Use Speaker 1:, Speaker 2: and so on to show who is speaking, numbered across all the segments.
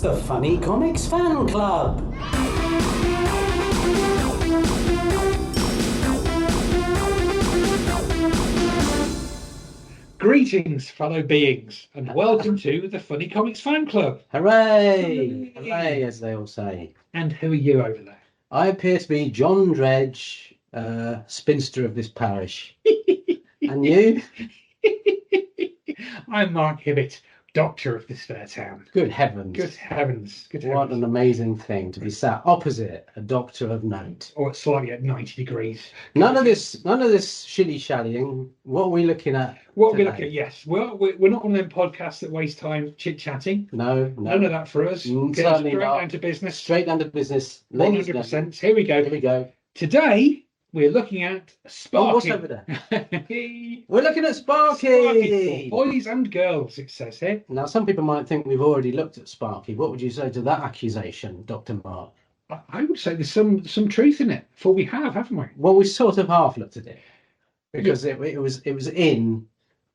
Speaker 1: the Funny Comics Fan Club.
Speaker 2: Greetings, fellow beings, and welcome to the Funny Comics Fan Club.
Speaker 1: Hooray! Hooray, as they all say.
Speaker 2: And who are you over there?
Speaker 1: I appear to be John Dredge, spinster of this parish. And you?
Speaker 2: I'm Mark Hibbett, doctor of this fair town.
Speaker 1: Good heavens.
Speaker 2: Good heavens. Good
Speaker 1: What
Speaker 2: heavens.
Speaker 1: an amazing thing to be sat opposite a doctor of note.
Speaker 2: Or slightly at 90 degrees.
Speaker 1: None of this shilly-shallying. What are we looking at?
Speaker 2: What are we
Speaker 1: today?
Speaker 2: looking at? Yes, we're not one of them podcasts that waste time chit-chatting.
Speaker 1: No.
Speaker 2: None of that for us. Get
Speaker 1: Certainly
Speaker 2: straight
Speaker 1: not.
Speaker 2: down to business.
Speaker 1: Straight down to business. Ladies and
Speaker 2: 100%. Here we go.
Speaker 1: Here we go.
Speaker 2: Today, we're looking at Sparky.
Speaker 1: Oh, what's over there?
Speaker 2: Sparky
Speaker 1: We're looking at Sparky.
Speaker 2: for boys and girls, it says here.
Speaker 1: Now, some people might think we've already looked at Sparky. What would you say to that accusation, Dr. Mark?
Speaker 2: I would say there's some truth in it, for we have, haven't we?
Speaker 1: Well, we sort of half looked at it because it was in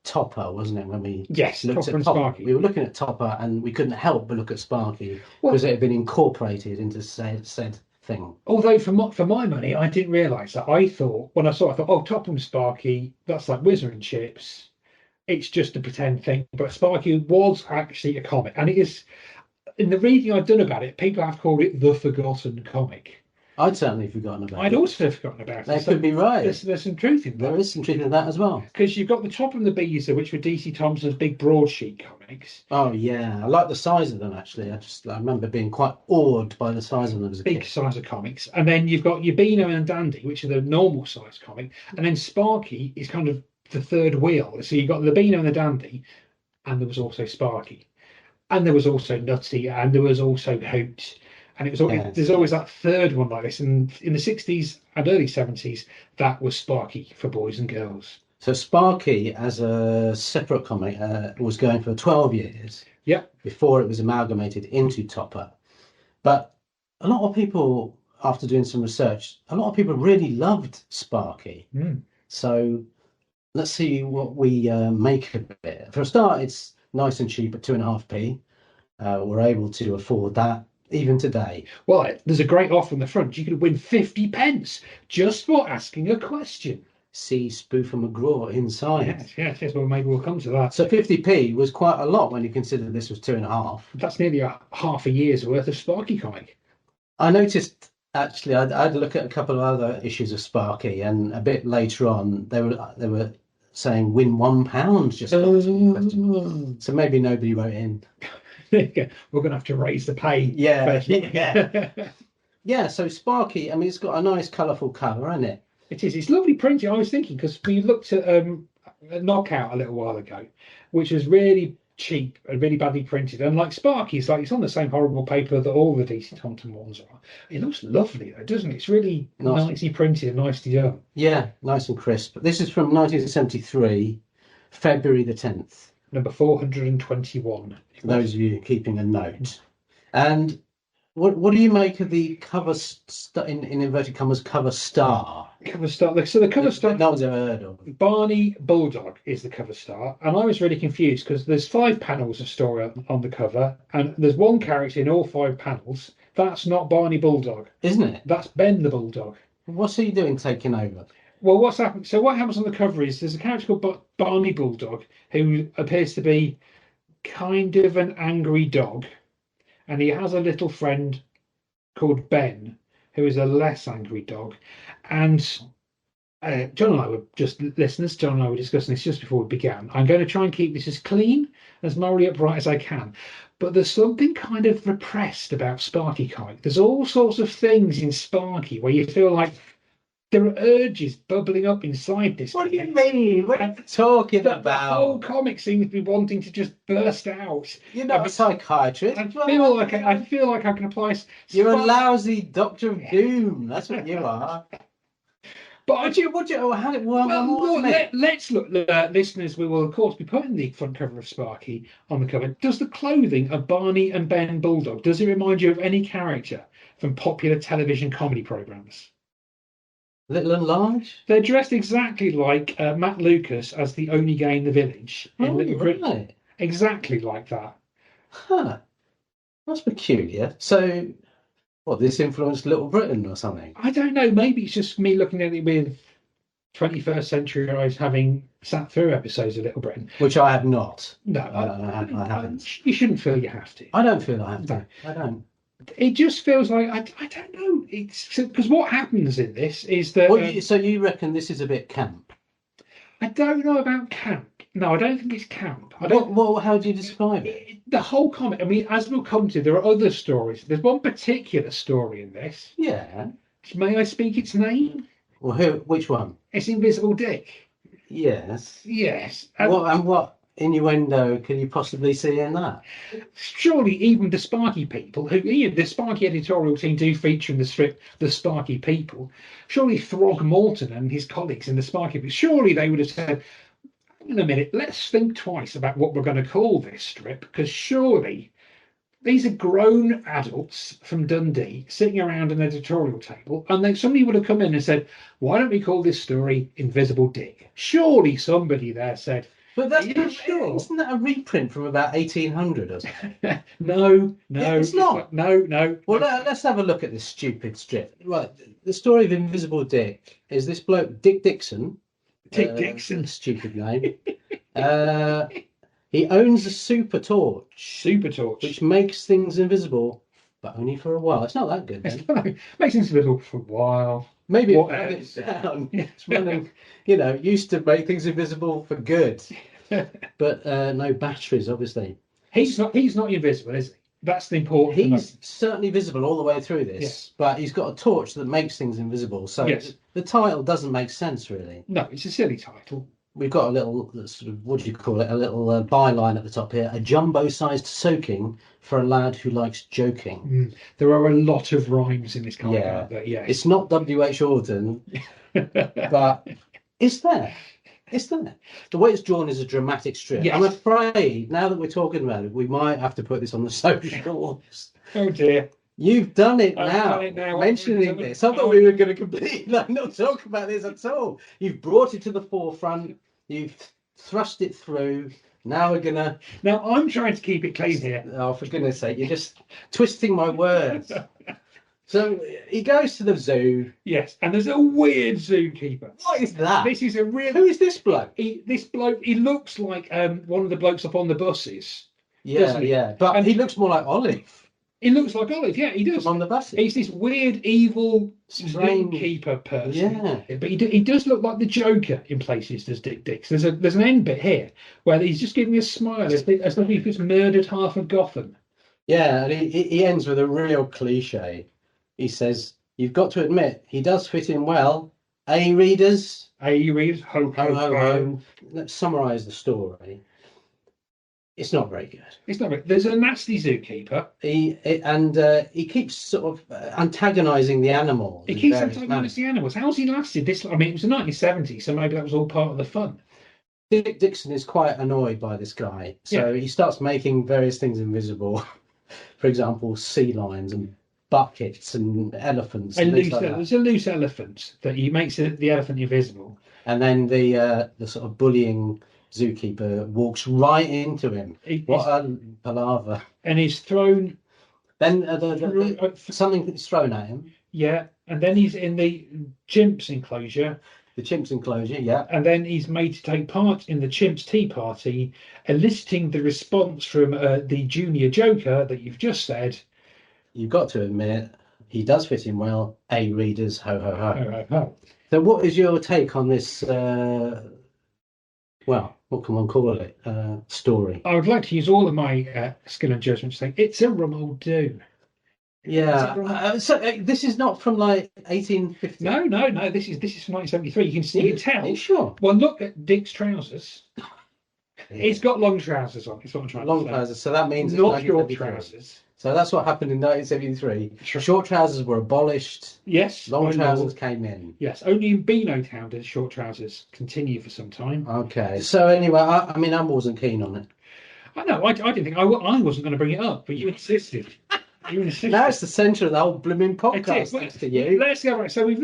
Speaker 1: Topper, wasn't it? When we
Speaker 2: Yes,
Speaker 1: looked
Speaker 2: Topper
Speaker 1: at
Speaker 2: and
Speaker 1: Topper,
Speaker 2: Sparky.
Speaker 1: we were looking at Topper, and we couldn't help but look at Sparky
Speaker 2: Well-
Speaker 1: because it had been incorporated into said thing.
Speaker 2: Although for my money, I didn't realise that. I thought, oh, Topper and Sparky, that's like Whizzer and Chips. It's just a pretend thing. But Sparky was actually a comic. And it is, in the reading I've done about it, people have called it the forgotten comic.
Speaker 1: I'd certainly forgotten about
Speaker 2: I'd
Speaker 1: it.
Speaker 2: also forgotten about
Speaker 1: They
Speaker 2: it.
Speaker 1: could be right.
Speaker 2: There's some truth in
Speaker 1: There
Speaker 2: that.
Speaker 1: is some truth in that as well.
Speaker 2: Because you've got the Topper and the Beezer, which were DC Thompson's big broadsheet comics.
Speaker 1: Oh yeah, I like the size of them actually. I remember being quite awed by the size of them as a
Speaker 2: Big
Speaker 1: kid.
Speaker 2: size of comics. And then you've got your Beano and Dandy, which are the normal size comic. And then Sparky is kind of the third wheel. So you've got the Beano and the Dandy, and there was also Sparky. And there was also Nutty, and there was also Hoot. And it was always,
Speaker 1: Yes.
Speaker 2: there's always that third one like this. And in the 60s and early 70s, that was Sparky for boys and girls.
Speaker 1: So Sparky, as a separate comic, was going for 12 years.
Speaker 2: Yeah.
Speaker 1: Before it was amalgamated into Topper. But a lot of people, after doing some research, a lot of people really loved Sparky.
Speaker 2: Mm.
Speaker 1: So let's see what we make of it. For a start, it's nice and cheap at 2.5p. We're able to afford that even today.
Speaker 2: Well, there's a great offer on the front. You could win 50 pence just for asking a question.
Speaker 1: See Spoofer McGraw inside.
Speaker 2: Yes. Well, maybe we'll come to that.
Speaker 1: So 50p was quite a lot when you consider this was 2.5.
Speaker 2: That's nearly half a year's worth of Sparky comic.
Speaker 1: I noticed actually I'd look at a couple of other issues of Sparky, and a bit later on they were saying win £1 just for asking a question. So maybe nobody wrote in.
Speaker 2: We're going to have to raise the pay.
Speaker 1: Yeah,
Speaker 2: first.
Speaker 1: yeah. Yeah, so Sparky, I mean, it's got a nice colourful cover, hasn't it?
Speaker 2: It is. It's lovely printing. I was thinking, because we looked at a Knockout a little while ago, which was really cheap and really badly printed. And like Sparky, it's on the same horrible paper that all the DC Thompson ones are. It looks lovely though, doesn't it? It's really nicely printed and nicely done.
Speaker 1: Yeah, nice and crisp. This is from 1973, February the 10th.
Speaker 2: Number 421.
Speaker 1: For those of you keeping a note. And what do you make of the cover, in inverted commas, cover star?
Speaker 2: Cover star. So the cover star.
Speaker 1: No one's ever heard of.
Speaker 2: Barney Bulldog is the cover star, and I was really confused because there's 5 panels of story on the cover, and there's one character in all 5 panels. That's not Barney Bulldog.
Speaker 1: Isn't it?
Speaker 2: That's Ben the Bulldog.
Speaker 1: What's he doing taking over?
Speaker 2: Well, what's happened? So what happens on the cover is there's a character called Barney Bulldog who appears to be kind of an angry dog, and he has a little friend called Ben who is a less angry dog. And John and I were just listeners. John and I were discussing this just before we began. I'm going to try and keep this as clean, as morally upright as I can. But there's something kind of repressed about Sparky comic. There's all sorts of things in Sparky where you feel like there are urges bubbling up inside this.
Speaker 1: What do you mean? What are you talking
Speaker 2: The
Speaker 1: about?
Speaker 2: whole comic seems to be wanting to just burst out.
Speaker 1: You're not a psychiatrist.
Speaker 2: I feel like I can apply.
Speaker 1: You're a lousy Doctor of Doom. That's what you are.
Speaker 2: But let's look, listeners. We will, of course, be putting the front cover of Sparky on the cover. Does the clothing of Barney and Ben Bulldog, does it remind you of any character from popular television comedy programs?
Speaker 1: Little and large?
Speaker 2: They're dressed exactly like Matt Lucas as the only guy in the village in Little Britain.
Speaker 1: Right.
Speaker 2: Exactly like that.
Speaker 1: Huh. That's peculiar. So, what, this influenced Little Britain or something?
Speaker 2: I don't know. Maybe it's just me looking at it with 21st century eyes, having sat through episodes of Little Britain.
Speaker 1: Which I have not.
Speaker 2: No,
Speaker 1: I haven't.
Speaker 2: You shouldn't feel you have to.
Speaker 1: I don't feel I have to.
Speaker 2: No.
Speaker 1: I don't.
Speaker 2: It just feels like I don't know. It's because what happens in this is that.
Speaker 1: Well, so you reckon this is a bit camp?
Speaker 2: I don't know about camp. No, I don't think it's camp. I don't.
Speaker 1: Well, how do you describe it?
Speaker 2: The whole comic. I mean, as we'll come to, there are other stories. There's one particular story in this.
Speaker 1: Yeah.
Speaker 2: May I speak its name?
Speaker 1: Well, which one?
Speaker 2: It's Invisible Dick.
Speaker 1: Yes.
Speaker 2: Yes.
Speaker 1: What innuendo can you possibly see in that?
Speaker 2: Surely even the Sparky people, the Sparky editorial team do feature in the strip the Sparky people. Surely Throgmorton and his colleagues in the Sparky people, surely they would have said, "Hang on a minute, let's think twice about what we're going to call this strip, because surely these are grown adults from Dundee sitting around an editorial table, and then somebody would have come in and said, why don't we call this story Invisible Dick?" Surely somebody there said,
Speaker 1: but that's
Speaker 2: not sure.
Speaker 1: Isn't that a reprint from about 1800 or something?
Speaker 2: No,
Speaker 1: it's not.
Speaker 2: No.
Speaker 1: Well, let's have a look at this stupid strip. Right, the story of Invisible Dick is this bloke, Dick Dixon.
Speaker 2: Dick Dixon.
Speaker 1: Stupid name. He owns a super torch. Which makes things invisible, but only for a while. It's not that good, then.
Speaker 2: Makes things invisible for a while.
Speaker 1: Maybe it down. It's running, used to make things invisible for good. But no batteries, obviously.
Speaker 2: He's not invisible, is he? That's the important thing.
Speaker 1: He's certainly visible all the way through this, yes. But he's got a torch that makes things invisible. So yes. The title doesn't make sense, really.
Speaker 2: No, it's a silly title.
Speaker 1: We've got a little sort of, what do you call it? A little byline at the top here. A jumbo-sized soaking for a lad who likes joking.
Speaker 2: There are a lot of rhymes in this comic. Yeah.
Speaker 1: It's not W.H. Auden, but it's there. It's there. The way it's drawn is a dramatic strip. Yes. I'm afraid, now that we're talking about it, we might have to put this on the socials.
Speaker 2: Oh, dear.
Speaker 1: You've done it now. Mentioning this. I thought we were going to completely not talk about this at all. You've brought it to the forefront. You've thrust it through. Now we're going to...
Speaker 2: Now, I'm trying to keep it clean here.
Speaker 1: Oh, for goodness sake. You're just twisting my words. So he goes to the zoo.
Speaker 2: Yes, and there's a weird zookeeper.
Speaker 1: What is that?
Speaker 2: This is a real...
Speaker 1: Who is this bloke?
Speaker 2: This bloke, he looks like one of the blokes up on the buses.
Speaker 1: Yeah. But he looks more like Olive.
Speaker 2: He looks like Olive, yeah, he does.
Speaker 1: On the buses.
Speaker 2: He's this weird, evil zookeeper person.
Speaker 1: Yeah.
Speaker 2: But he does look like the Joker in places, does Dick Dix. There's an end bit here where he's just giving me a smile as though he's just murdered half of Gotham.
Speaker 1: Yeah, and he ends with a real cliche. He says, "You've got to admit, he does fit in well. Readers?
Speaker 2: Readers, ho, ho, ho.
Speaker 1: Let's summarise the story. It's not very good.
Speaker 2: It's not very... There's a nasty zookeeper.
Speaker 1: He keeps sort of antagonising the animals.
Speaker 2: He keeps antagonising the animals. How's he lasted this? I mean, it was the 1970s, so maybe that was all part of the fun.
Speaker 1: Dick Dixon is quite annoyed by this guy, so he starts making various things invisible. For example, sea lions and buckets and elephants.
Speaker 2: There's a loose elephant that he makes the elephant invisible.
Speaker 1: And then the sort of bullying zookeeper walks right into him. What a palaver.
Speaker 2: And he's thrown...
Speaker 1: Then something is thrown at him.
Speaker 2: Yeah, and then he's in the chimps enclosure.
Speaker 1: The chimps enclosure, yeah.
Speaker 2: And then he's made to take part in the chimps tea party, eliciting the response from the junior Joker that you've just said. You've
Speaker 1: got to admit, he does fit in well. Readers, ho, ho, ho.
Speaker 2: Ho, ho, ho.
Speaker 1: So what is your take on this... what can one call it? Story.
Speaker 2: I would like to use all of my skill and judgment to say it's a rum old do.
Speaker 1: Yeah. So this is not from like 1850.
Speaker 2: No. This is from 1973. You can tell.
Speaker 1: Are you sure?
Speaker 2: Well, look at Dick's trousers. Yeah. He's got long trousers on. That's what I'm trying to say.
Speaker 1: Long trousers. So that means
Speaker 2: not short trousers.
Speaker 1: So that's what happened in 1973. Sure. Short trousers were abolished.
Speaker 2: Yes.
Speaker 1: Long trousers came in.
Speaker 2: Yes. Only in Beano Town did short trousers continue for some time.
Speaker 1: Okay. So anyway, I wasn't keen on it.
Speaker 2: I know. I didn't think I wasn't going to bring it up, but you insisted. You're in a 60s.
Speaker 1: Now it's the centre of the whole blooming podcast. Thanks to you.
Speaker 2: Let's go back. So we've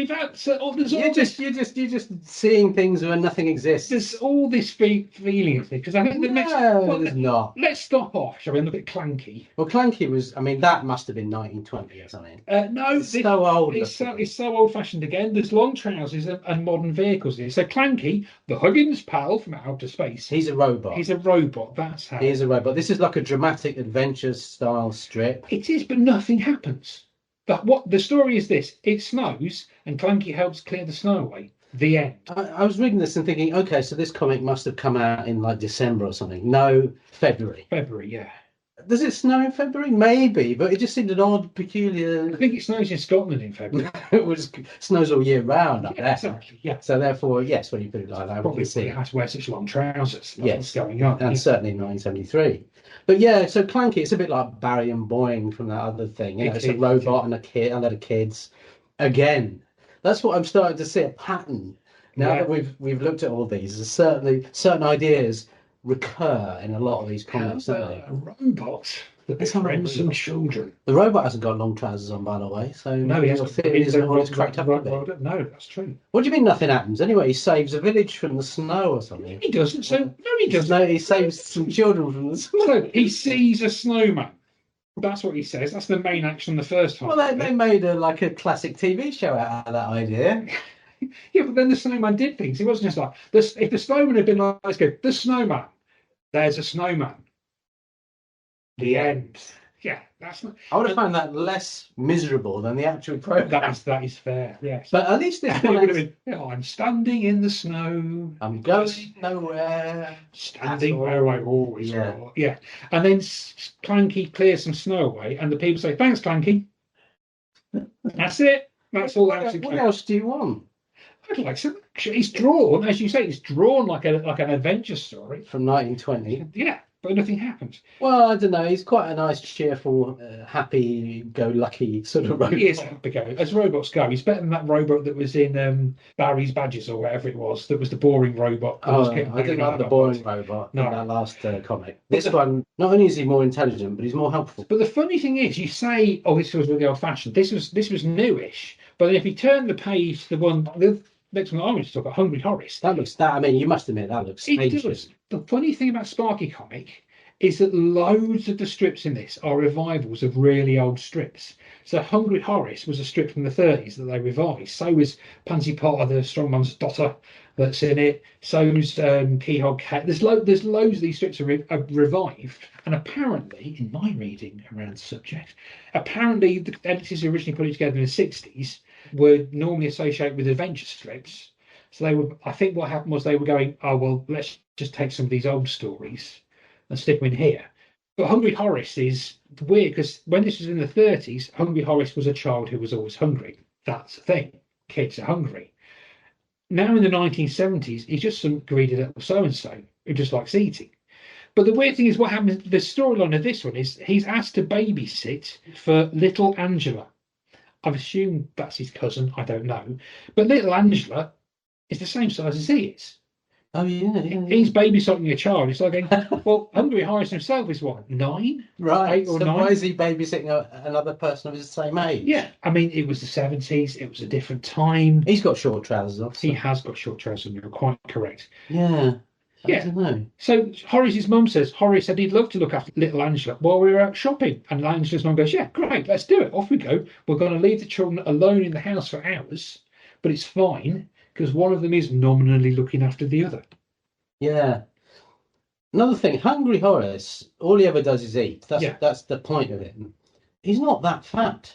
Speaker 2: had there's
Speaker 1: You're just seeing things where nothing exists.
Speaker 2: there's all this feeling of it because I think the next.
Speaker 1: There's not.
Speaker 2: Let's stop off, shall we? And look at Clanky.
Speaker 1: Well, Clanky was. I mean, that must have been 1920 or something.
Speaker 2: No,
Speaker 1: It's so old.
Speaker 2: It's so old-fashioned again. There's long trousers and modern vehicles here. So Clanky, the Huggins pal from outer space.
Speaker 1: He's a robot.
Speaker 2: He's a robot. That's how.
Speaker 1: He is a robot. This is like a dramatic adventure-style strip.
Speaker 2: It is, but nothing happens. But what the story is this: it snows, and Clanky helps clear the snow away. The end.
Speaker 1: I was reading this and thinking, okay, so this comic must have come out in like December or something. No, February.
Speaker 2: February, yeah.
Speaker 1: Does it snow in February? Maybe, but it just seemed an odd, peculiar.
Speaker 2: I think it snows in Scotland in February.
Speaker 1: It snows all year round up
Speaker 2: Yeah,
Speaker 1: there.
Speaker 2: exactly. Yeah.
Speaker 1: So therefore, yes, when you put it like that, we
Speaker 2: Probably
Speaker 1: can see
Speaker 2: it
Speaker 1: it.
Speaker 2: has to wear such long trousers. That's
Speaker 1: Yes.
Speaker 2: what's going on.
Speaker 1: And certainly in 1973. But yeah, so Clanky, it's a bit like Barry and Boyne from that other thing. You know, it's a robot and a lot of kids. Again, that's what I'm starting to see, a pattern. Now that we've looked at all these, there's certainly certain ideas recur in a lot of these comics, don't they?
Speaker 2: A robot that
Speaker 1: It's not
Speaker 2: befriends
Speaker 1: a
Speaker 2: some
Speaker 1: robot.
Speaker 2: children.
Speaker 1: The robot hasn't got long trousers on, by the way. So
Speaker 2: No, he hasn't.
Speaker 1: theory isn't always cracked up a bit.
Speaker 2: No, that's true.
Speaker 1: What do you mean nothing happens? Anyway, he saves a village from the snow or something.
Speaker 2: He doesn't. So no, he doesn't.
Speaker 1: No, he saves some children from the snow.
Speaker 2: So he sees a snowman. That's what he says. That's the main action in the first half.
Speaker 1: Well, they made a classic TV show out of that idea.
Speaker 2: Yeah, but then the snowman did things. It wasn't just like this. If the snowman had been like, let's go, the snowman. There's a snowman. The end. Yeah, that's not.
Speaker 1: I would have found that less miserable than the actual program.
Speaker 2: That is fair. Yes.
Speaker 1: But at least this
Speaker 2: It would
Speaker 1: one,
Speaker 2: have been. Yeah, I'm standing in the snow.
Speaker 1: I'm going nowhere.
Speaker 2: Standing where I always
Speaker 1: Yeah.
Speaker 2: was. Yeah. And then Clanky clears some snow away, and the people say, "Thanks, Clanky." That's it. That's all.
Speaker 1: What else do you want?
Speaker 2: I'd like some. It's drawn, as you say, it's drawn like an adventure story.
Speaker 1: From 1920.
Speaker 2: Yeah, but nothing happens.
Speaker 1: Well, I don't know. He's quite a nice, cheerful, happy-go-lucky sort of robot.
Speaker 2: He is happy go. As robots go, he's better than that robot that was in Barry's Badges or whatever it was. That was the boring robot. That was
Speaker 1: I
Speaker 2: getting
Speaker 1: didn't like the boring robot
Speaker 2: No.
Speaker 1: in that last comic. This one, not only is he more intelligent, but he's more helpful.
Speaker 2: But the funny thing is, you say, "Oh, this was really old-fashioned." This was newish. But then if you turn the page to the next one I want to talk about, Hungry Horace.
Speaker 1: I mean, you must admit, that looks
Speaker 2: It
Speaker 1: ancient.
Speaker 2: does. The funny thing about Sparky comic is that loads of the strips in this are revivals of really old strips. So Hungry Horace was a strip from the 30s that they revised. So was Pansy Potter, the Strongman's daughter, that's in it. So was Keyhole Kate. There's loads of these strips are revived. And apparently, in my reading around the subject, apparently the editors who originally put it together in the 60s were normally associated with adventure strips. So they were. I think what happened was they were going, "Oh well, let's just take some of these old stories and stick them in here." But Hungry Horace is weird because when this was in the 30s, Hungry Horace was a child who was always hungry. That's the thing. Kids are hungry. Now in the 1970s, he's just some greedy little so-and-so who just likes eating. But the weird thing is what happens, the storyline of this one is he's asked to babysit for little Angela. I've assumed that's his cousin, I don't know. But little Angela is the same size as he is.
Speaker 1: Oh, yeah.
Speaker 2: He's babysitting a child. It's like going, well, Hungry Horace himself is what, 9?
Speaker 1: Right.
Speaker 2: 8 or
Speaker 1: So
Speaker 2: 9?
Speaker 1: why is he babysitting another person of his same age?
Speaker 2: Yeah, I mean, it was the 70s. It was a different time.
Speaker 1: He's got short trousers off. So.
Speaker 2: He has got short trousers, and you're quite correct.
Speaker 1: Yeah.
Speaker 2: Yeah.
Speaker 1: I don't know.
Speaker 2: So Horace's mum says, Horace said he'd love to look after little Angela while we were out shopping. And Angela's mum goes, yeah, great, let's do it. Off we go. We're going to leave the children alone in the house for hours, but it's fine because one of them is nominally looking after the other.
Speaker 1: Yeah. Another thing, Hungry Horace, all he ever does is eat. That's the point of it. He's not that fat.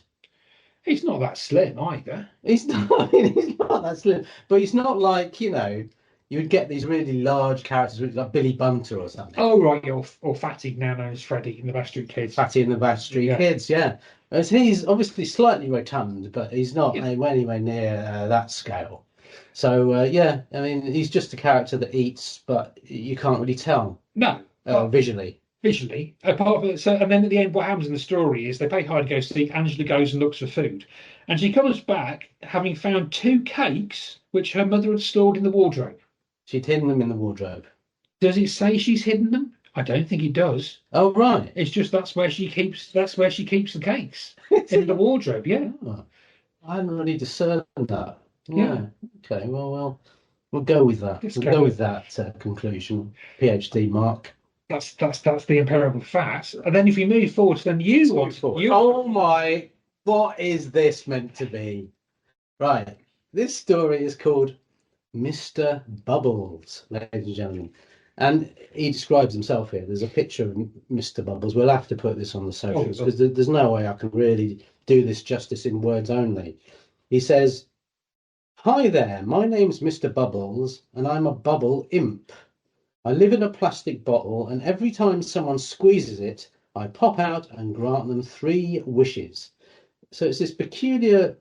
Speaker 2: He's not that slim either.
Speaker 1: He's not that slim. But he's not like, you would get these really large characters like Billy Bunter or something.
Speaker 2: Oh, right, or Fatty, now known as Freddy in the Backstreet Kids.
Speaker 1: Fatty and the Backstreet Kids, yeah. Whereas he's obviously slightly rotund, but he's not anywhere near that scale. So, I mean, he's just a character that eats, but you can't really tell.
Speaker 2: No.
Speaker 1: Visually.
Speaker 2: Apart from so, and then at the end, what happens in the story is they pay hard to go see. Angela goes and looks for food, and she comes back having found 2 cakes which her mother had stored in the wardrobe.
Speaker 1: She'd hidden them in the wardrobe.
Speaker 2: Does it say she's hidden them, I don't think it does.
Speaker 1: Oh, right.
Speaker 2: It's just that's where she keeps the cakes in the wardrobe. Yeah,
Speaker 1: Oh, I hadn't really discerned that.
Speaker 2: yeah.
Speaker 1: Yeah. Okay. Well, we'll go with that.
Speaker 2: Let's
Speaker 1: We'll
Speaker 2: go
Speaker 1: go
Speaker 2: with
Speaker 1: with that conclusion. PhD mark.
Speaker 2: that's the empirical fact. And then if you move forward, then you want you.
Speaker 1: Oh my! What is this meant to be? Right. This story is called Mr. Bubbles, ladies and gentlemen. And he describes himself here. There's a picture of Mr. Bubbles. We'll have to put this on the socials because there's no way I can really do this justice in words only. He says, "Hi there, my name's Mr. Bubbles, and I'm a bubble imp. I live in a plastic bottle, and every time someone squeezes it, I pop out and grant them 3 wishes." So it's this peculiar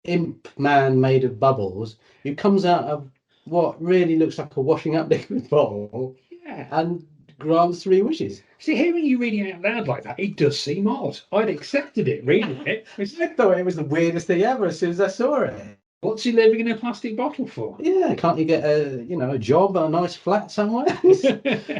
Speaker 1: imp man made of bubbles who comes out of what really looks like a washing up liquid bottle
Speaker 2: Yeah.
Speaker 1: and grants 3 wishes.
Speaker 2: See, hearing you reading it out loud like that, it does seem odd. I'd accepted it, reading it.
Speaker 1: I thought it was the weirdest thing ever as soon as I saw it.
Speaker 2: What's he living in a plastic bottle for?
Speaker 1: Yeah, can't you get a job, a nice flat somewhere?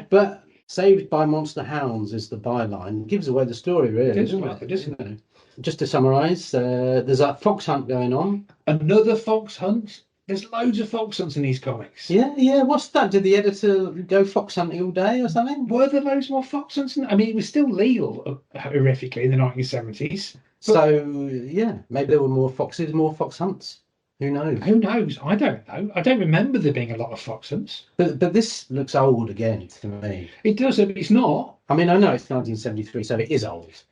Speaker 1: But saved by monster hounds is the byline. It gives away the story, really.
Speaker 2: Doesn't it?
Speaker 1: Just to summarise, there's a fox hunt going on.
Speaker 2: Another fox hunt? There's loads of fox hunts in these comics.
Speaker 1: Yeah. What's that? Did the editor go fox hunting all day or something?
Speaker 2: Were there loads more fox hunts? I mean, it was still legal horrifically in the 1970s.
Speaker 1: So, yeah, maybe there were more foxes, more fox hunts. Who knows?
Speaker 2: Who knows? I don't know. I don't remember there being a lot of fox hunts.
Speaker 1: But this looks old again to me.
Speaker 2: It does, but it's not.
Speaker 1: I mean, I know it's 1973, so it is old.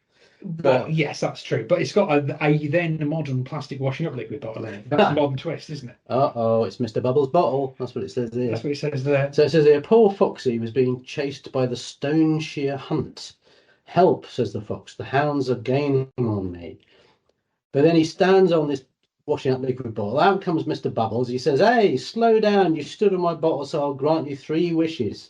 Speaker 2: Well, yes, that's true. But it's got a then modern plastic washing up liquid bottle in it. That's a modern twist, isn't it?
Speaker 1: Uh-oh, it's Mr. Bubbles' bottle. That's what it says there.
Speaker 2: That's what it says there.
Speaker 1: So it says here, poor Foxy was being chased by the Stone Shear Hunt. Help, says the fox. The hounds are gaining on me. But then he stands on this washing up liquid bottle. Out comes Mr. Bubbles. He says, "Hey, slow down. You stood on my bottle, so I'll grant you 3 wishes."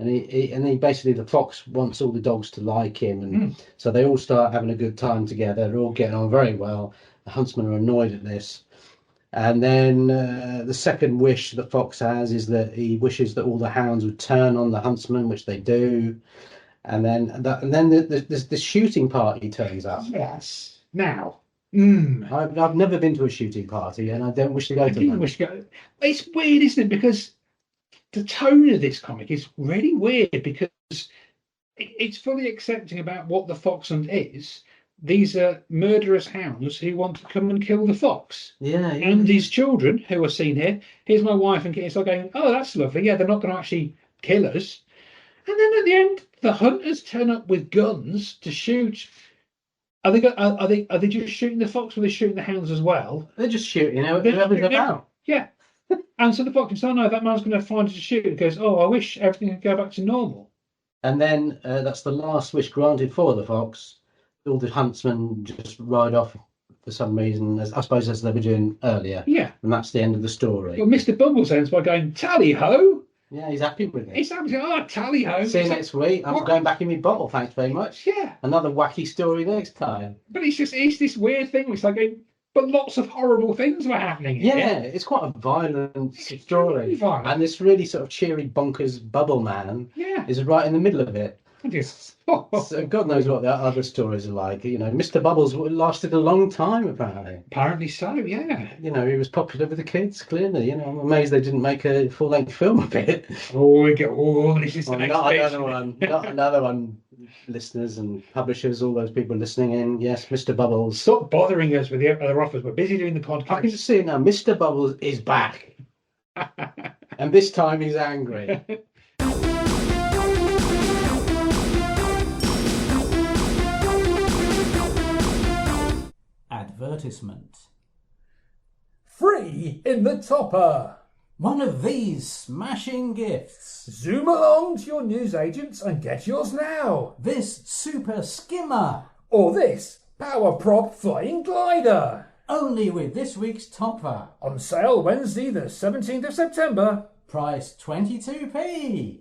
Speaker 1: And he basically, the fox wants all the dogs to like him, and so they all start having a good time together. They're all getting on very well. The huntsmen are annoyed at this, and then the second wish the fox has is that he wishes that all the hounds would turn on the huntsman, which they do, and then the shooting party turns up.
Speaker 2: Yes. Now,
Speaker 1: I've never been to a shooting party, and I don't wish to go to one.
Speaker 2: It's weird, isn't it? Because the tone of this comic is really weird because it's fully accepting about what the fox hunt is. These are murderous hounds who want to come and kill the fox.
Speaker 1: Yeah.
Speaker 2: And his children, who are seen here. Here's my wife and kids. Are going, oh, that's lovely. Yeah, they're not going to actually kill us. And then at the end, the hunters turn up with guns to shoot. Are they just shooting the fox, or are they shooting the hounds as well?
Speaker 1: They're just shooting whoever's about.
Speaker 2: Yeah. And so the fox goes, "Oh no, that man's going to find us to shoot." And goes, "Oh, I wish everything could go back to normal."
Speaker 1: And then that's the last wish granted for the fox. All the huntsmen just ride off for some reason, I suppose as they were doing earlier.
Speaker 2: Yeah.
Speaker 1: And that's the end of the story.
Speaker 2: Well, Mr. Bumbles ends by going, "Tally ho!"
Speaker 1: Yeah, he's happy with it.
Speaker 2: He's happy. Oh, tally ho!
Speaker 1: See you next week. I'm going back in my bottle. Thanks very much.
Speaker 2: Yeah.
Speaker 1: Another wacky story next time.
Speaker 2: But it's this weird thing. It's like, but lots of horrible things were happening here.
Speaker 1: Yeah, it's quite a violent story.
Speaker 2: Really violent.
Speaker 1: And this really sort of cheery, bonkers bubble man
Speaker 2: Yeah.
Speaker 1: is right in the middle of it.
Speaker 2: Just,
Speaker 1: So God knows what the other stories are like. You know, Mr. Bubbles lasted a long time, apparently.
Speaker 2: Apparently so, yeah.
Speaker 1: You know, he was popular with the kids, clearly. You know, I'm amazed they didn't make a full-length film of it.
Speaker 2: This is the next
Speaker 1: Not
Speaker 2: bit.
Speaker 1: another one. Not another one, listeners and publishers, all those people listening in. Yes, Mr. Bubbles.
Speaker 2: Stop bothering us with the other offers. We're busy doing the podcast.
Speaker 1: I can just see it now. Mr. Bubbles is back. And this time he's angry. Advertisement.
Speaker 3: Free in the topper.
Speaker 1: One of these smashing gifts.
Speaker 3: Zoom along to your newsagents and get yours now.
Speaker 1: This super skimmer.
Speaker 3: Or this power prop flying glider.
Speaker 1: Only with this week's topper.
Speaker 3: On sale Wednesday the 17th of September.
Speaker 1: Price 22p.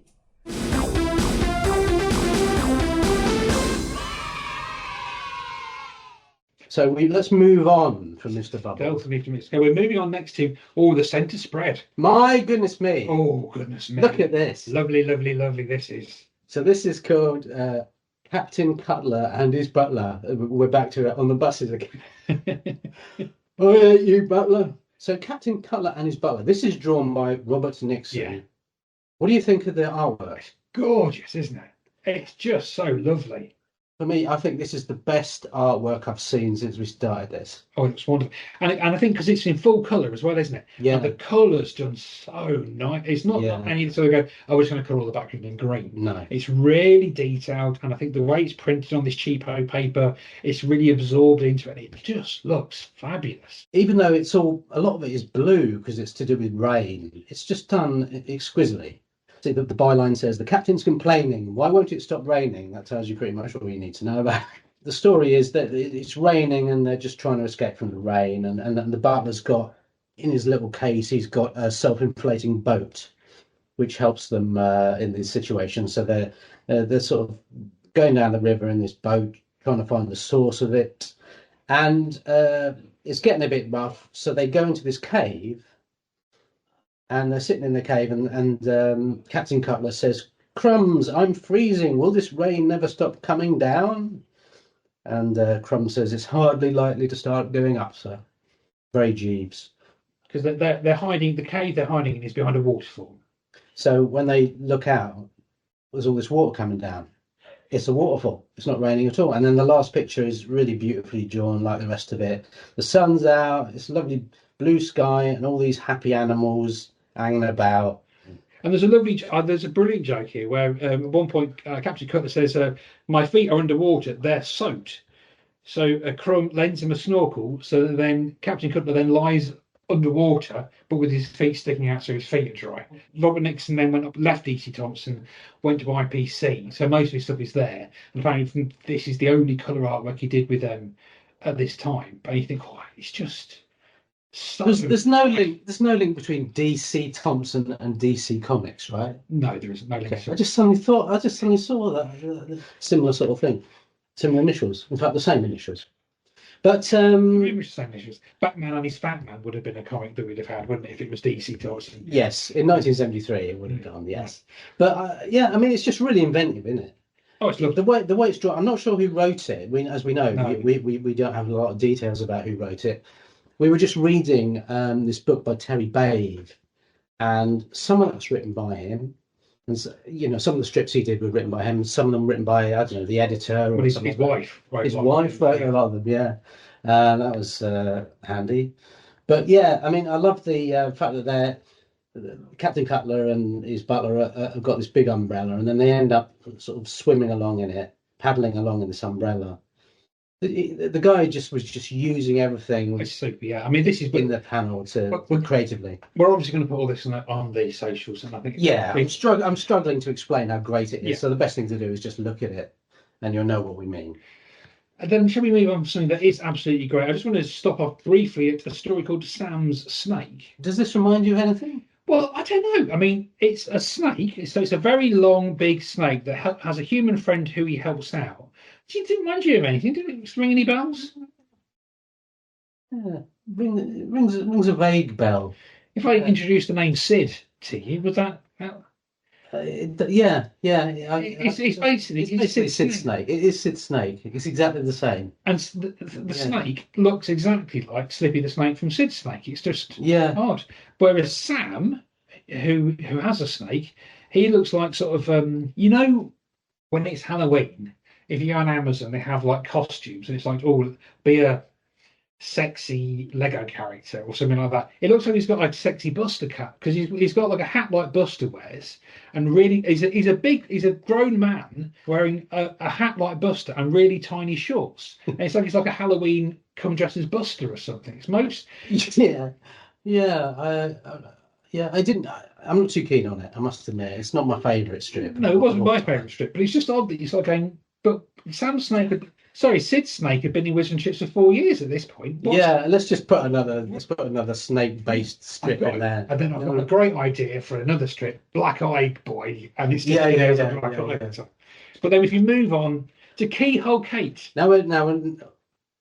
Speaker 1: So let's move on from Mr. Bubbles.
Speaker 2: Okay, we're moving on next to the centre spread.
Speaker 1: My goodness me.
Speaker 2: Oh goodness me.
Speaker 1: Look at this.
Speaker 2: Lovely, lovely, lovely this is.
Speaker 1: So this is called Captain Cutler and His Butler. We're back to it on the buses again. Oh yeah, you butler. So Captain Cutler and His Butler. This is drawn by Robert Nixon.
Speaker 2: Yeah.
Speaker 1: What do you think of the artwork?
Speaker 2: Gorgeous, isn't it? It's just so lovely.
Speaker 1: For me, I think this is the best artwork I've seen since we started this.
Speaker 2: Oh, it's wonderful. And I think because it's in full colour as well, isn't it?
Speaker 1: Yeah.
Speaker 2: And the colour's done so nice. It's not any sort of go, oh, we're just going to colour all the background in green.
Speaker 1: No.
Speaker 2: It's really detailed. And I think the way it's printed on this cheapo paper, it's really absorbed into it. It just looks fabulous.
Speaker 1: Even though it's all, a lot of it is blue because it's to do with rain, it's just done exquisitely. See, the byline says, the captain's complaining. Why won't it stop raining? That tells you pretty much all you need to know about it. The story is that it's raining and they're just trying to escape from the rain. And the butler's got, in his little case, he's got a self-inflating boat, which helps them in this situation. So they're sort of going down the river in this boat, trying to find the source of it. And it's getting a bit rough. So they go into this cave. And they're sitting in the cave, and Captain Cutler says, "Crumbs, I'm freezing. Will this rain never stop coming down?" And Crumbs says, "It's hardly likely to start going up, sir." Very Jeeves.
Speaker 2: Because they're hiding, the cave they're hiding in is behind a waterfall.
Speaker 1: So when they look out, there's all this water coming down. It's a waterfall. It's not raining at all. And then the last picture is really beautifully drawn, like the rest of it. The sun's out. It's a lovely blue sky, and all these happy animals hanging about.
Speaker 2: And there's a brilliant joke here where at one point Captain Cutler says, "My feet are underwater; they're soaked." So Crumb lends him a snorkel, so that then Captain Cutler then lies underwater, but with his feet sticking out, so his feet are dry. Robert Nixon then left DC Thompson, went to IPC, so most of his stuff is there. And apparently, this is the only colour artwork he did with them at this time. But you think, oh, it's just. So
Speaker 1: there's no link. There's no link between DC Thompson and DC Comics, right?
Speaker 2: No, there isn't. No link.
Speaker 1: Okay. I just suddenly saw that similar sort of thing, similar initials. In fact, the same initials. But
Speaker 2: same initials. Batman and his Fat Man would have been a comic that we'd have had, wouldn't it, if it was DC Thompson?
Speaker 1: Yes, in 1973 it would have gone. Yes, but yeah, I mean, it's just really inventive, isn't it?
Speaker 2: Oh, it's lovely.
Speaker 1: The way it's drawn. I'm not sure who wrote it. As we know,
Speaker 2: No.
Speaker 1: we don't have a lot of details about who wrote it. We were just reading this book by Terry Bave, and some of that's written by him. And so, some of the strips he did were written by him. Some of them written by, I don't know, the editor or
Speaker 2: his wife.
Speaker 1: His wife wrote a lot of them. Yeah, that was handy. But yeah, I mean, I love the fact that Captain Cutler and his butler have got this big umbrella, and then they end up sort of swimming along in it, paddling along in this umbrella. The guy was just using everything.
Speaker 2: It's super, yeah. I mean, this is
Speaker 1: in the panel creatively.
Speaker 2: We're obviously going to put all this on the socials, and I think
Speaker 1: I'm struggling to explain how great it is. Yeah. So the best thing to do is just look at it, and you'll know what we mean.
Speaker 2: And then shall we move on to something that is absolutely great? I just want to stop off briefly at a story called Sam's Snake.
Speaker 1: Does this remind you of anything?
Speaker 2: Well, I don't know. I mean, it's a snake, so it's a very long, big snake that has a human friend who he helps out. Did it remind you of anything? Did it ring any bells?
Speaker 1: Yeah, rings a vague bell.
Speaker 2: If I introduced the name Sid to you, was that?
Speaker 1: Yeah.
Speaker 2: It's basically
Speaker 1: Sid Snake. It is Sid Snake. It's exactly the same.
Speaker 2: And the snake looks exactly like Slippy the Snake from Sid Snake. It's just odd. Whereas Sam, who has a snake, he looks like sort of when it's Halloween. If you go on Amazon, they have like costumes, and it's like, be a sexy Lego character or something like that. It looks like he's got like a sexy Buster cap because he's got like a hat like Buster wears, and really he's a grown man wearing a hat like Buster and really tiny shorts. And it's like a Halloween come dressed as Buster or something. It's most
Speaker 1: I didn't. I'm not too keen on it. I must admit, it's not my favourite strip.
Speaker 2: No, it wasn't my favourite strip, but it's just odd that he's like going. But Sid Snake had been in Wizard and Chips for 4 years at this point.
Speaker 1: Yeah, let's put another snake-based strip in there.
Speaker 2: And then I've got a great idea for another strip, Black Eyed Boy, and it's just Black Eyed. But then if you move on to Keyhole Kate.
Speaker 1: Now,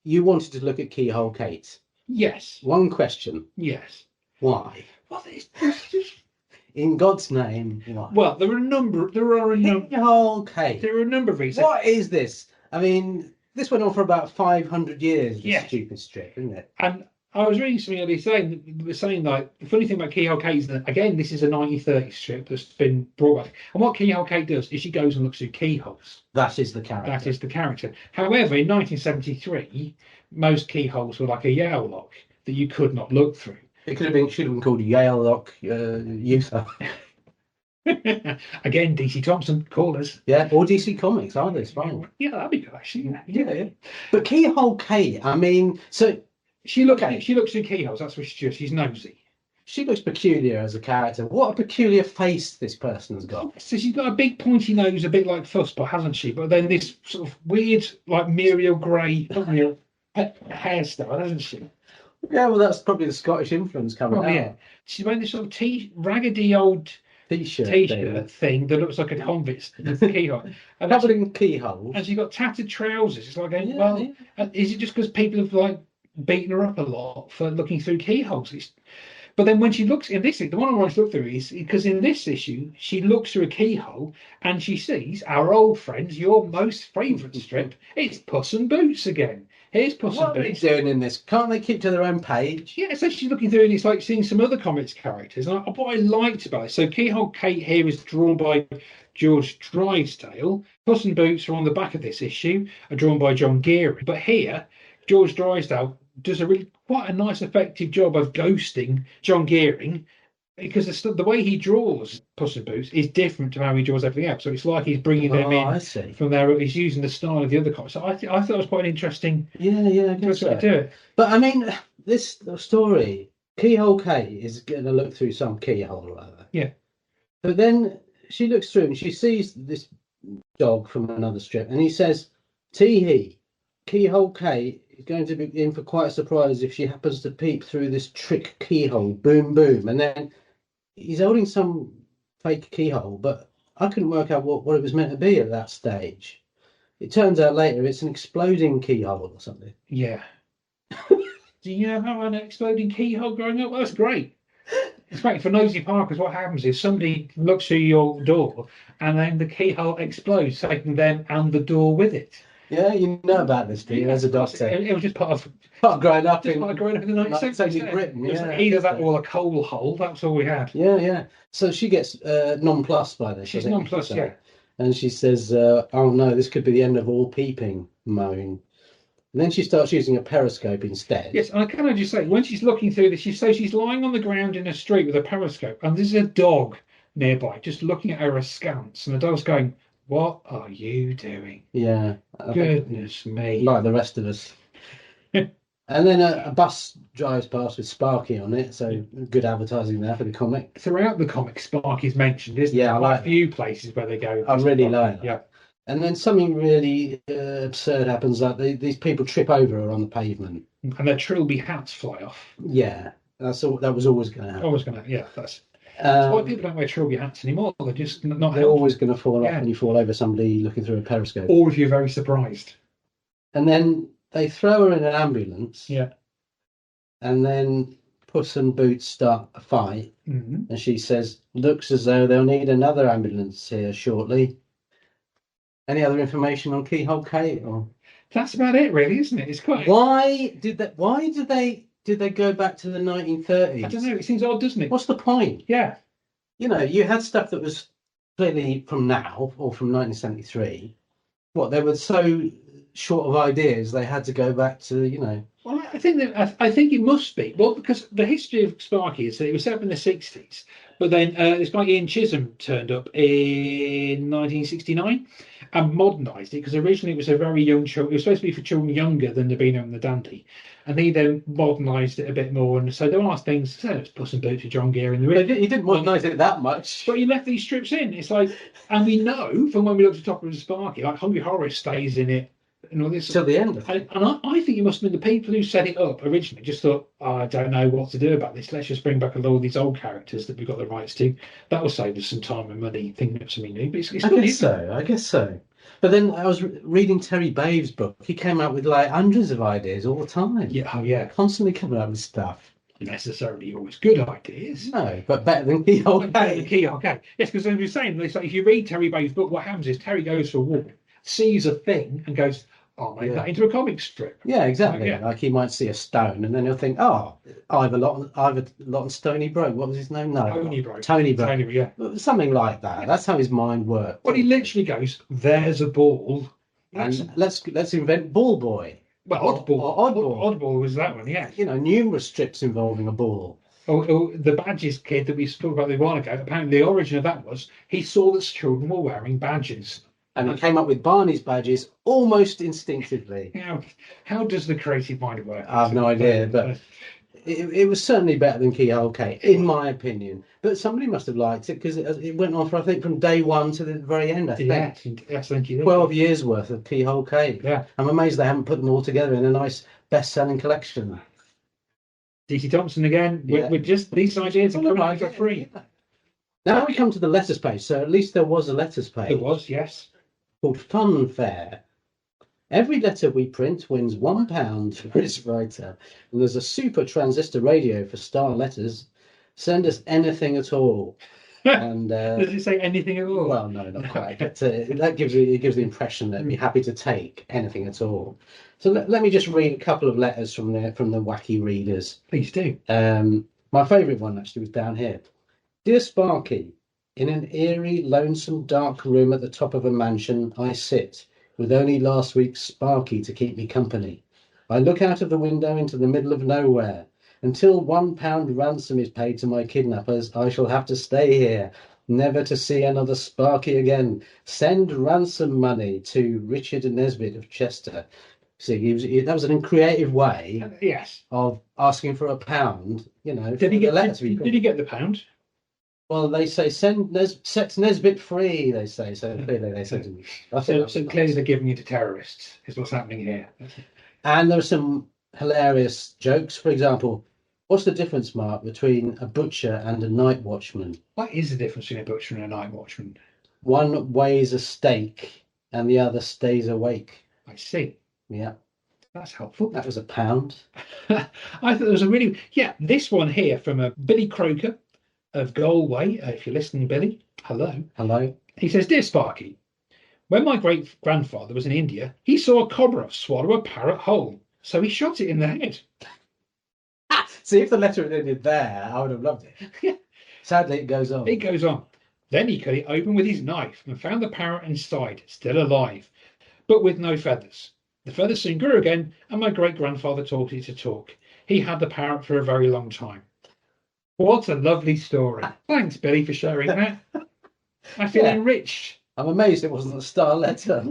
Speaker 1: you wanted to look at Keyhole Kate.
Speaker 2: Yes.
Speaker 1: One question.
Speaker 2: Yes.
Speaker 1: Why?
Speaker 2: Well,
Speaker 1: in God's name, what?
Speaker 2: Well, there are a number.
Speaker 1: Keyhole Kate.
Speaker 2: There are a number of reasons.
Speaker 1: What is this? I mean, this went on for about 500 years. This
Speaker 2: Yeah.
Speaker 1: stupid strip, isn't it?
Speaker 2: And I was reading something earlier saying like the funny thing about Keyhole Kate is that again this is a 1930s strip that's been brought back. And what Keyhole Kate does is she goes and looks through keyholes.
Speaker 1: That is the character.
Speaker 2: That is the character. However, in 1973, most keyholes were like a Yale lock that you could not look through.
Speaker 1: It should have been called Yale Lock Utah.
Speaker 2: Again, DC Thompson, call us.
Speaker 1: Yeah, or DC Comics, either. It's fine.
Speaker 2: Yeah, that'd be good actually.
Speaker 1: Yeah. But Keyhole Kate, I mean, so
Speaker 2: she looks through keyholes. That's what she does. She's nosy.
Speaker 1: she looks peculiar as a character. What a peculiar face this person has got.
Speaker 2: So she's got a big pointy nose, a bit like Fussbot, hasn't she? But then this sort of weird, like Muriel Grey hairstyle, hasn't she?
Speaker 1: Yeah, well, that's probably the Scottish influence coming out.
Speaker 2: Yeah. She's wearing this sort of raggedy old
Speaker 1: T-shirt
Speaker 2: thing that looks like a convict's keyhole. And
Speaker 1: covered in keyholes.
Speaker 2: and she's got tattered trousers. It's like,
Speaker 1: Yeah.
Speaker 2: And is it just because people have like beaten her up a lot for looking through keyholes? But then when she looks in this, the one I want to look through is because in this issue she looks through a keyhole and she sees our old friends, your most favourite strip. It's Puss in Boots again. Here's Puss
Speaker 1: What
Speaker 2: in
Speaker 1: are they
Speaker 2: Boots.
Speaker 1: doing in this? Can't they keep to their own page?
Speaker 2: Yeah, so she's looking through and it's like seeing some other comics characters. And what I liked about it, so Keyhole Kate here is drawn by George Drysdale. Puss in Boots are on the back of this issue, are drawn by John Gearing. But here, George Drysdale does quite a nice, effective job of ghosting John Gearing because the way he draws Puss in Boots is different to how he draws everything else. So it's like he's bringing them in
Speaker 1: I see.
Speaker 2: from there. He's using the style of the other comics. So I thought it was quite an interesting
Speaker 1: I guess
Speaker 2: way
Speaker 1: so.
Speaker 2: to do it.
Speaker 1: But I mean, this story, Keyhole Kate is going to look through some keyhole or other.
Speaker 2: Yeah.
Speaker 1: But then she looks through and she sees this dog from another strip, and he says, "Tee-hee, Keyhole Kate is going to be in for quite a surprise if she happens to peep through this trick keyhole. Boom, boom." And then he's holding some fake keyhole, but I couldn't work out what it was meant to be at that stage. It turns out later it's an exploding keyhole or something.
Speaker 2: Yeah. Do you know how an exploding keyhole growing up? Well, that's great. It's great for nosy parkers. What happens is somebody looks through your door and then the keyhole explodes, taking them and the door with it.
Speaker 1: Yeah, you know about this, do you, as a doctor?
Speaker 2: It was just part of
Speaker 1: Growing up in
Speaker 2: the 1970s.
Speaker 1: Britain.
Speaker 2: It was
Speaker 1: Yeah,
Speaker 2: either that or a coal hole. That's all we had.
Speaker 1: Yeah. So she gets nonplussed by this.
Speaker 2: She's
Speaker 1: I think,
Speaker 2: nonplussed,
Speaker 1: so.
Speaker 2: yeah.
Speaker 1: And she says, "Oh no, this could be the end of all peeping." Moan. And then she starts using a periscope instead.
Speaker 2: Yes, and can I just say, when she's looking through this, she's lying on the ground in a street with a periscope, and there's a dog nearby just looking at her askance, and the dog's going, "What are you doing?"
Speaker 1: Yeah.
Speaker 2: Goodness me.
Speaker 1: Like the rest of us. And then a bus drives past with Sparky on it, so good advertising there for the comic.
Speaker 2: Throughout the comic, Sparky's mentioned, isn't
Speaker 1: Yeah,
Speaker 2: there?
Speaker 1: I like
Speaker 2: a few places where they go.
Speaker 1: I really like that.
Speaker 2: Yeah.
Speaker 1: And then something really absurd happens, like these people trip over her on the pavement.
Speaker 2: And their trilby hats fly off.
Speaker 1: Yeah, that was always going to happen.
Speaker 2: Always going to, yeah, that's why people don't wear trilby hats anymore. They're just not
Speaker 1: They're
Speaker 2: helpful.
Speaker 1: always going to fall off when you fall over somebody looking through a periscope.
Speaker 2: Or if you're very surprised.
Speaker 1: And then they throw her in an ambulance.
Speaker 2: Yeah.
Speaker 1: And then Puss in Boots start a fight.
Speaker 2: Mm-hmm.
Speaker 1: And she says, "Looks as though they'll need another ambulance here shortly." Any other information on Keyhole Kate? Or
Speaker 2: That's about it, really, isn't it? It's quite.
Speaker 1: why did they go back to the 1930s?
Speaker 2: I don't know. It seems odd, doesn't it?
Speaker 1: What's the point?
Speaker 2: Yeah.
Speaker 1: You know, you had stuff that was clearly from now or from 1973. What, they were so short of ideas, they had to go back to, you know.
Speaker 2: Well, I think it must be. Well, because the history of Sparky is that it was set up in the 60s, but then this guy Ian Chisholm turned up in 1969 and modernised it, because originally it was a very young show. It was supposed to be for children younger than the Beano and the Dandy, and he then modernised it a bit more. And so there are things. So it's Puss in Boots with John Gear in the
Speaker 1: He didn't modernise it that much.
Speaker 2: but he left these strips in. It's like, and we know from when we looked at the top of the Sparky, like Hungry Horace stays in it. And all this.
Speaker 1: Till the end.
Speaker 2: And I think it must have been the people who set it up originally just thought, I don't know what to do about this. Let's just bring back a lot of these old characters that we've got the rights to. That will save us some time and money thinking of something new. But it's
Speaker 1: I guess so. But then I was reading Terry Bave's book. He came out with like hundreds of ideas all the time.
Speaker 2: Yeah, oh yeah.
Speaker 1: Constantly coming up with stuff.
Speaker 2: necessarily always good ideas.
Speaker 1: No, but better than Keyhole
Speaker 2: Better than
Speaker 1: Kate.
Speaker 2: Keyhole Kate. Yes, because as we were saying, it's like if you read Terry Bave's book, what happens is Terry goes for a walk, sees a thing, and goes, "I'll make that into a comic strip."
Speaker 1: Yeah, exactly.
Speaker 2: Yeah.
Speaker 1: Like he might see a stone, and then he'll think, "Oh, I've a lot and Stony Broke. What was his name? No,
Speaker 2: Tony Broke.
Speaker 1: Tony Broke.
Speaker 2: Tony, yeah.
Speaker 1: Something like that. That's how his mind worked.
Speaker 2: Well, he literally goes, "There's a ball."
Speaker 1: And let's invent Ball Boy.
Speaker 2: Well, Oddball.
Speaker 1: Or Oddball.
Speaker 2: Oddball was that one, yeah.
Speaker 1: You know, numerous strips involving a ball.
Speaker 2: The Badges kid that we spoke about a while ago, apparently the origin of that was he saw that children were wearing badges.
Speaker 1: And he came up with Barney's badges almost instinctively.
Speaker 2: How does the creative mind work?
Speaker 1: I have no idea, but it was certainly better than Keyhole Kate, in my opinion. But somebody must have liked it because it went on for, I think, from day one to the very end, I think.
Speaker 2: Yes, thank you.
Speaker 1: 12 years worth of Keyhole Kate.
Speaker 2: Yeah.
Speaker 1: I'm amazed they haven't put them all together in a nice best-selling collection.
Speaker 2: D.C. Thompson again, with just these ideas and coming for free.
Speaker 1: Yeah. Now we come to the letters page, so at least there was a letters page.
Speaker 2: There was, yes.
Speaker 1: Called Fun Fair. Every letter we print wins £1 for its writer, and there's a super transistor radio for star letters. Send us anything at all. And
Speaker 2: does it say anything at all?
Speaker 1: Well, no, not quite. But that gives the impression that we're happy to take anything at all. So let me just read a couple of letters from the wacky readers.
Speaker 2: Please do.
Speaker 1: My favourite one actually was down here. Dear Sparky, in an eerie, lonesome, dark room at the top of a mansion, I sit, with only last week's Sparky to keep me company. I look out of the window into the middle of nowhere. Until £1 ransom is paid to my kidnappers, I shall have to stay here, never to see another Sparky again. Send ransom money to Richard Nesbitt of Chester. See, that was an creative way of asking for £1, you know.
Speaker 2: Did he get the £1?
Speaker 1: Well, they say set Nesbitt free, they say. So clearly they said to me.
Speaker 2: So clearly they're giving you to terrorists, is what's happening here.
Speaker 1: And there are some hilarious jokes. For example, what's the difference, Mark, between a butcher and a night watchman?
Speaker 2: What is the difference between a butcher and a night watchman?
Speaker 1: One weighs a steak and the other stays awake.
Speaker 2: I see.
Speaker 1: Yeah.
Speaker 2: That's helpful.
Speaker 1: That was £1.
Speaker 2: I thought there was a really... Yeah, this one here from Billy Croker of Galway. If you're listening, Billy, hello.
Speaker 1: Hello.
Speaker 2: He says, Dear Sparky, when my great-grandfather was in India, he saw a cobra swallow a parrot whole, so he shot it in the head.
Speaker 1: See, if the letter had ended there, I would have loved it. Sadly, it goes on.
Speaker 2: It goes on. Then he cut it open with his knife and found the parrot inside, still alive, but with no feathers. The feathers soon grew again, and my great-grandfather taught it to talk. He had the parrot for a very long time. What a lovely story. Thanks, Billy, for sharing that. I feel enriched.
Speaker 1: I'm amazed it wasn't a star letter.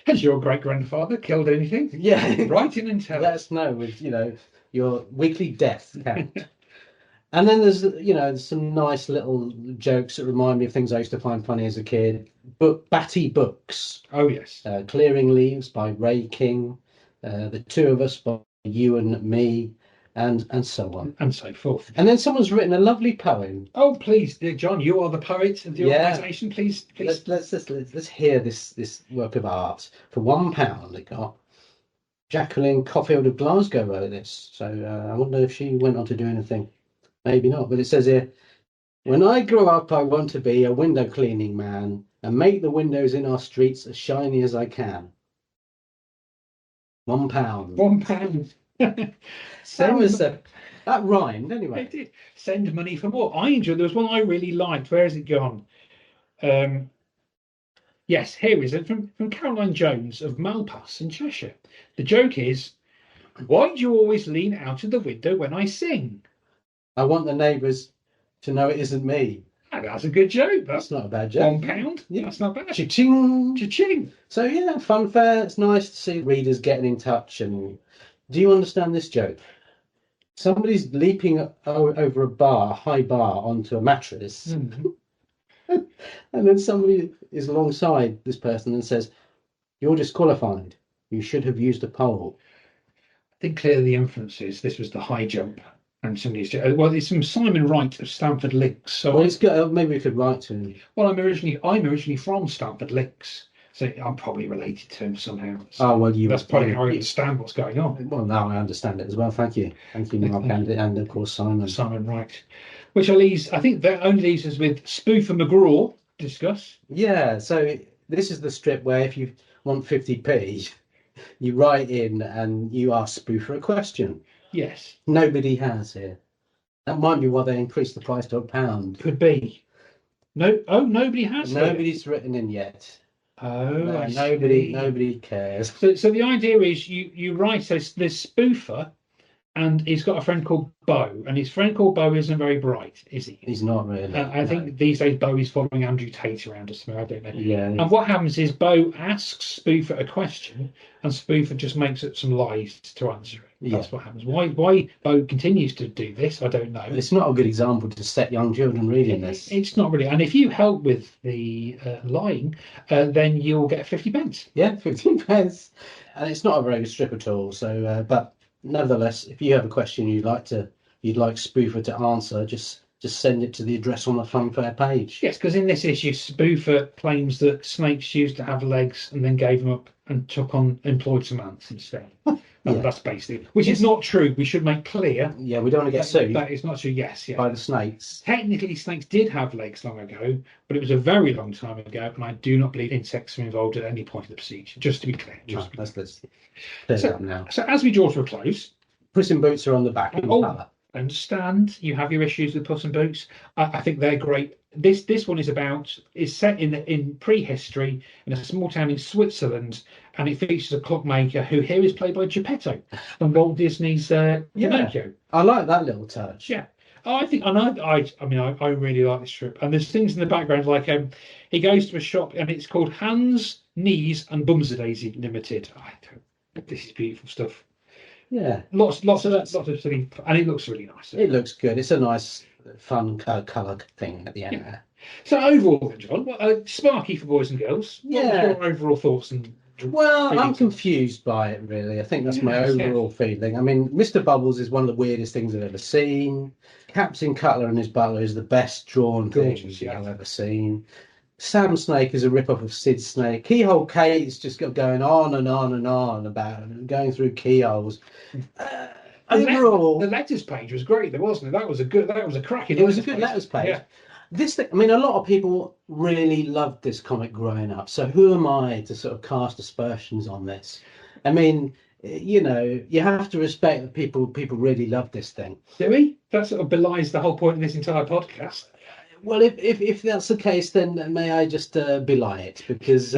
Speaker 2: Has your great-grandfather killed anything?
Speaker 1: Yeah.
Speaker 2: Write in and tell
Speaker 1: Let us know with, your weekly death count. And then there's some nice little jokes that remind me of things I used to find funny as a kid. Batty Books.
Speaker 2: Oh, yes.
Speaker 1: Clearing Leaves by Ray King. The Two of Us by You and Me. And so on.
Speaker 2: And so forth.
Speaker 1: And then someone's written a lovely poem.
Speaker 2: Oh, please, dear John, you are the poet of the organisation. Please.
Speaker 1: Let's hear this work of art. For £1, it got. Jacqueline Caulfield of Glasgow wrote this. So I wonder if she went on to do anything. Maybe not. But it says here, when I grow up, I want to be a window cleaning man and make the windows in our streets as shiny as I can. £1.
Speaker 2: £1.
Speaker 1: That rhymed anyway.
Speaker 2: It did. Send money for more. I enjoyed. There was one I really liked. Where has it gone? Yes, here is it from Caroline Jones of Malpass in Cheshire. The joke is, why do you always lean out of the window when I sing?
Speaker 1: I want the neighbours to know it isn't me.
Speaker 2: That's a good joke.
Speaker 1: That's not a bad joke.
Speaker 2: £1. Yeah, that's not bad.
Speaker 1: Cha-ching.
Speaker 2: Cha-ching.
Speaker 1: So yeah, fun fair. It's nice to see readers getting in touch. And do you understand this joke? Somebody's leaping over a high bar, onto a mattress.
Speaker 2: Mm-hmm.
Speaker 1: And then somebody is alongside this person and says, "You're disqualified. You should have used a pole."
Speaker 2: I think clearly the influences. This was the high jump. And somebody's it's from Simon Wright of Stamford Links. So
Speaker 1: well, it's good. Maybe we could write to him.
Speaker 2: Well, I'm originally from Stamford Links, So I'm probably related to him somehow.
Speaker 1: Oh, well,
Speaker 2: That's probably how I understand what's going on.
Speaker 1: Well, now I understand it as well. Thank you. Thank you, Mark, and of course, Simon.
Speaker 2: Simon, right. Which I think that only leaves us with Spoof and McGraw to discuss.
Speaker 1: Yeah, so this is the strip where if you want 50p, you write in and you ask Spoofer a question.
Speaker 2: Yes.
Speaker 1: Nobody has here. That might be why they increased the price to £1.
Speaker 2: Could be. Nobody has.
Speaker 1: Nobody's written in yet.
Speaker 2: Oh, I
Speaker 1: nobody cares.
Speaker 2: So the idea is you write this spoofer, and he's got a friend called Bo, and his friend called Bo isn't very bright, is he?
Speaker 1: He's not really.
Speaker 2: I think these days Bo is following Andrew Tate around or something. I don't know.
Speaker 1: Yeah.
Speaker 2: And what happens is Bo asks Spoofer a question, and Spoofer just makes up some lies to answer it. That's what happens. Why Bo continues to do this, I don't know.
Speaker 1: It's not a good example to set young children reading this.
Speaker 2: It's not really. And if you help with the lying, then you'll get 50 pence.
Speaker 1: Yeah, 50 pence. And it's not a very good strip at all. So, but nevertheless, if you have a question you'd like Spoofer to answer, just send it to the address on the Funfair page.
Speaker 2: Yes, because in this issue, Spoofer claims that snakes used to have legs and then gave them up and employed some ants instead. That's basically, which is not true. We should make clear.
Speaker 1: Yeah, we don't want to get sued.
Speaker 2: That is not true. Yes,
Speaker 1: by the snakes.
Speaker 2: Technically, snakes did have legs long ago, but it was a very long time ago, and I do not believe insects were involved at any point of the procedure. Just to be clear.
Speaker 1: Let's clear it up now.
Speaker 2: So as we draw to a close,
Speaker 1: Puss in Boots are on the back in colour.
Speaker 2: I understand you have your issues with Puss in Boots. I think they're great. This one is set in prehistory in a small town in Switzerland, and it features a clockmaker who here is played by Geppetto from Walt Disney's Pinocchio.
Speaker 1: I like that little touch.
Speaker 2: Yeah. I really like this strip. And there's things in the background like he goes to a shop and it's called Hands, Knees and Bumsadaisy Limited. This is beautiful stuff.
Speaker 1: Yeah,
Speaker 2: lots of silly, and it looks really nice.
Speaker 1: It looks good. It's a nice, fun colour thing at the end there.
Speaker 2: So overall, then, John, Sparky for boys and girls. What are your overall thoughts?
Speaker 1: I'm confused by it, really. I think that's my overall feeling. I mean, Mr. Bubbles is one of the weirdest things I've ever seen. Captain Cutler and His Butler is the best drawn thing I've ever seen. Sam Snake is a rip-off of Sid Snake. Keyhole Kate is just going on and on and on about going through keyholes. Overall,
Speaker 2: the letters page was great, though, wasn't it? That was a cracking.
Speaker 1: It was a good letters page. Yeah. This thing, I mean, a lot of people really loved this comic growing up. So who am I to sort of cast aspersions on this? I mean, you have to respect that people really love this thing.
Speaker 2: Do we? That sort of belies the whole point of this entire podcast.
Speaker 1: Well, if that's the case, then may I just belie it? Because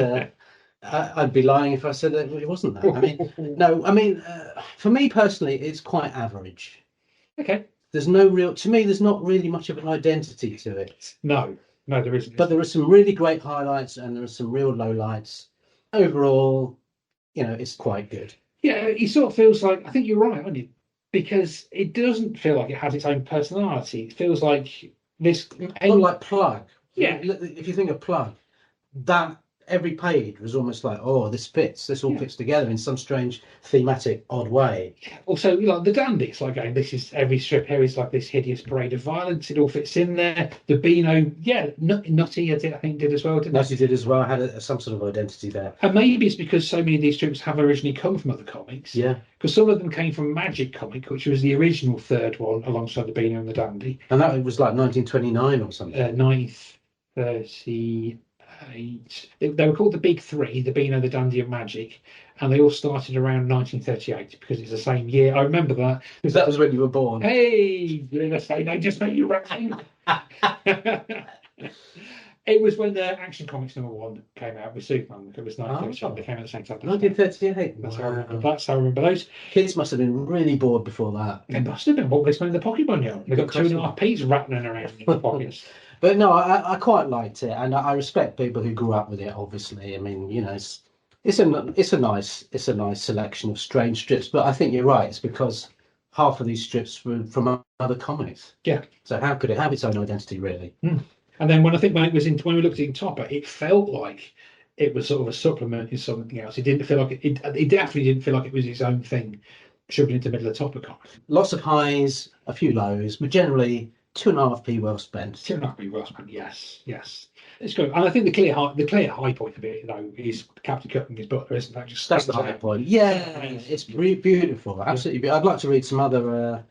Speaker 1: I'd be lying if I said that it wasn't that. I mean, no. I mean, for me personally, it's quite average.
Speaker 2: Okay.
Speaker 1: There's not really much of an identity to it.
Speaker 2: No, there isn't.
Speaker 1: But there are some really great highlights and there are some real lowlights. Overall, it's quite good.
Speaker 2: Yeah, it sort of feels like, I think you're right, aren't you? Because it doesn't feel like it has its own personality. It feels like this...
Speaker 1: like Plug.
Speaker 2: Yeah.
Speaker 1: If you think of Plug, that every page was almost like, this all fits together in some strange thematic odd way.
Speaker 2: Also, like the Dandy, it's like going, this is every strip here is like this hideous parade of violence. It all fits in there. The Beano, Nutty, I think did as well, didn't
Speaker 1: Nutty did as well. Had some sort of identity there.
Speaker 2: And maybe it's because so many of these strips have originally come from other comics.
Speaker 1: Yeah.
Speaker 2: Because some of them came from Magic Comic, which was the original third one alongside the Beano and the Dandy.
Speaker 1: And that was like 1929 or something.
Speaker 2: 1938. They were called the Big Three, the Beano, the Dandy and Magic, and they all started around 1938 because it's the same year. I remember that.
Speaker 1: Because that was when you were born.
Speaker 2: Hey, I just made you rapping. It was when the Action Comics #1 came out with Superman. It was 1938. They came out at the same time.
Speaker 1: 1938.
Speaker 2: That's how I remember those.
Speaker 1: Kids must have been really bored before that.
Speaker 2: They must have been. What were they spending the pocket money on? They got 2.5p's rattling around in the pockets.
Speaker 1: But no, I quite liked it, and I respect people who grew up with it. Obviously, I mean, it's a nice selection of strange strips. But I think you're right. It's because half of these strips were from other comics.
Speaker 2: Yeah.
Speaker 1: So how could it have its own identity, really?
Speaker 2: And then when we looked at it in Topper, it felt like it was sort of a supplement in something else. It didn't feel like it definitely didn't feel like it was its own thing, shoved into the middle of the Topper comic.
Speaker 1: Lots of highs, a few lows, but generally 2.5p well spent.
Speaker 2: 2.5p well spent. Yes, yes. It's good. And I think the clear high point of it, though, is Captain Cutler His Butler, isn't that? Just
Speaker 1: That's the
Speaker 2: stands
Speaker 1: high
Speaker 2: out.
Speaker 1: point. Yeah, it's beautiful. Absolutely. I'd like to read some other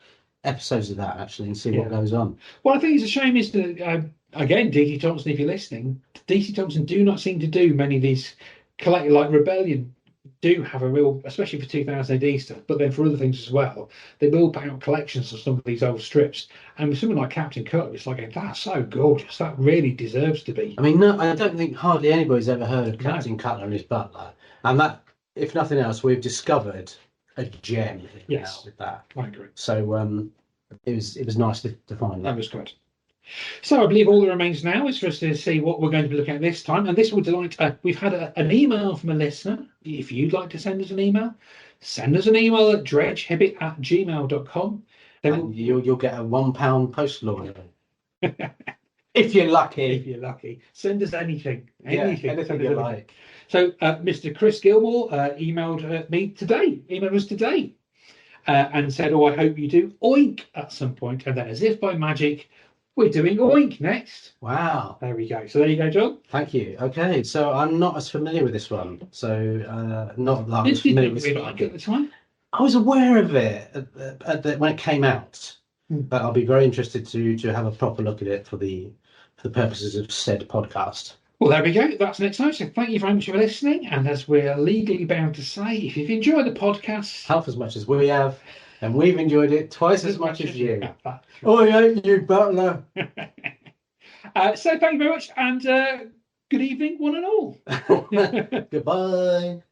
Speaker 1: episodes of that actually and see what goes on.
Speaker 2: What I think is a shame is that, again, DC Thompson, if you're listening, DC Thompson do not seem to do many of these collected, like Rebellion do have a real, especially for 2000 AD stuff, but then for other things as well, they will put out collections of some of these old strips. And with something like Captain Cutler, it's like, that's so gorgeous. That really deserves to be.
Speaker 1: I mean, no, I don't think hardly anybody's ever heard of Captain Cutler His Butler. And that, if nothing else, we've discovered a gem now with that.
Speaker 2: I agree.
Speaker 1: So it was nice to find that.
Speaker 2: That was good. So I believe all that remains now is for us to see what we're going to be looking at this time. And this will delight, we've had an email from a listener. If you'd like to send us an email, send us an email at dredgehibbit@gmail.com.
Speaker 1: Then you'll get a £1 postal order. If you're lucky.
Speaker 2: If you're lucky. Send us anything.
Speaker 1: Anything you like.
Speaker 2: So Mr. Chris Gilmore emailed us today, and said, I hope you do Oink at some point. And then as if by magic, we're doing Oink next.
Speaker 1: Wow.
Speaker 2: There we go. So there you go, John.
Speaker 1: Thank you. Okay, so I'm not as familiar with this one. So not that I was familiar with
Speaker 2: it like at the time?
Speaker 1: I was aware of it when it came out. But I'll be very interested to have a proper look at it for the purposes of said podcast.
Speaker 2: Well, there we go. That's next time. So thank you very much for listening. And as we're legally bound to say, if you've enjoyed the podcast,
Speaker 1: half as much as we have, and we've enjoyed it twice as much as you.
Speaker 2: Right.
Speaker 1: Oh, yeah, you butler.
Speaker 2: So thank you very much, and good evening, one and all.
Speaker 1: Goodbye.